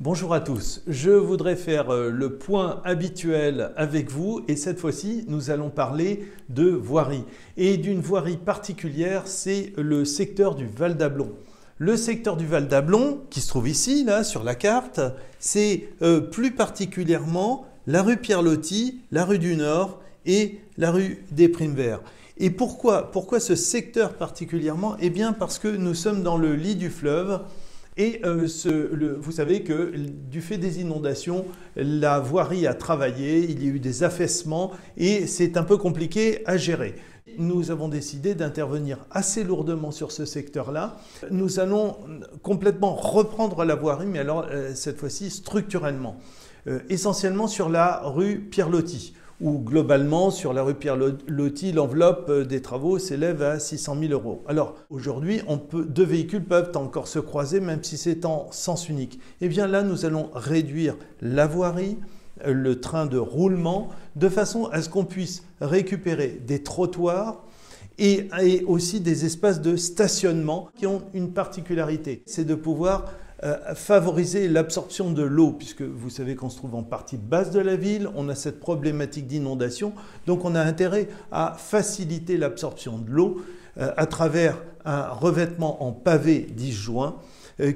Bonjour à tous, je voudrais faire le point habituel avec vous et cette fois-ci nous allons parler de voirie et d'une voirie particulière, c'est le secteur du Val d'Ablon. Le secteur du Val d'Ablon qui se trouve ici là sur la carte, c'est plus particulièrement la rue Pierre-Loti, la rue du Nord et la rue des Primes-Verts. Et pourquoi ce secteur particulièrement? Eh bien parce que nous sommes dans le lit du fleuve. Et vous savez que du fait des inondations, la voirie a travaillé, il y a eu des affaissements et c'est un peu compliqué à gérer. Nous avons décidé d'intervenir assez lourdement sur ce secteur-là. Nous allons complètement reprendre la voirie, mais alors cette fois-ci structurellement. Essentiellement sur la rue Pierre-Loti, où globalement, sur la rue Pierre-Loti, l'enveloppe des travaux s'élève à 600 000 €. Alors, aujourd'hui, deux véhicules peuvent encore se croiser, même si c'est en sens unique. Et bien là, nous allons réduire la voirie, le train de roulement, de façon à ce qu'on puisse récupérer des trottoirs et aussi des espaces de stationnement qui ont une particularité, c'est de pouvoir favoriser l'absorption de l'eau, puisque vous savez qu'on se trouve en partie basse de la ville, on a cette problématique d'inondation, donc on a intérêt à faciliter l'absorption de l'eau à travers un revêtement en pavé disjoint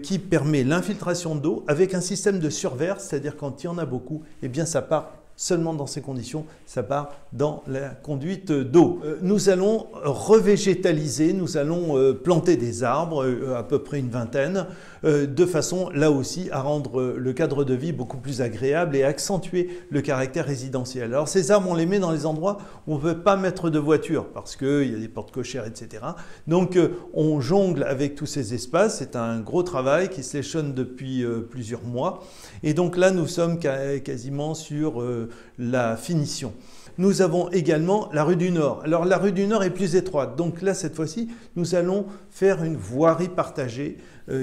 qui permet l'infiltration d'eau avec un système de surverse, c'est-à-dire quand il y en a beaucoup, eh bien ça part seulement dans ces conditions, ça part dans la conduite d'eau. Nous allons revégétaliser, nous allons planter des arbres, à peu près une vingtaine, de façon là aussi à rendre le cadre de vie beaucoup plus agréable et accentuer le caractère résidentiel. Alors ces arbres, on les met dans les endroits où on ne peut pas mettre de voiture parce qu'il y a des portes cochères, etc. Donc on jongle avec tous ces espaces, c'est un gros travail qui s'échelonne depuis plusieurs mois. Et donc là, nous sommes quasiment sur la finition. Nous avons également la rue du Nord. Alors la rue du Nord est plus étroite. Donc là, cette fois-ci, nous allons faire une voirie partagée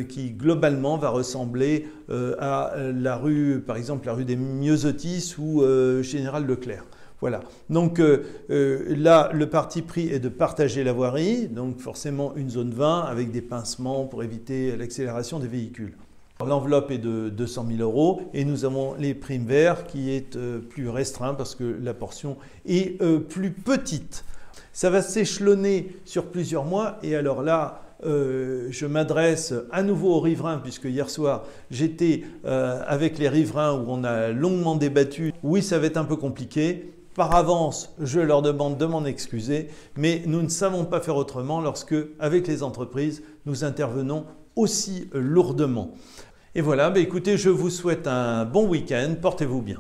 qui globalement va ressembler à la rue, par exemple, la rue des Myosotis ou Général Leclerc. Voilà. Donc là, le parti pris est de partager la voirie, donc forcément une zone 20 avec des pincements pour éviter l'accélération des véhicules. L'enveloppe est de 200 000 € et nous avons les primes verts qui est plus restreint parce que la portion est plus petite. Ça va s'échelonner sur plusieurs mois et alors là, je m'adresse à nouveau aux riverains puisque hier soir j'étais avec les riverains où on a longuement débattu. Oui, ça va être un peu compliqué. Par avance, je leur demande de m'en excuser, mais nous ne savons pas faire autrement lorsque, avec les entreprises, nous intervenons aussi lourdement. Et voilà, écoutez, je vous souhaite un bon week-end, portez-vous bien.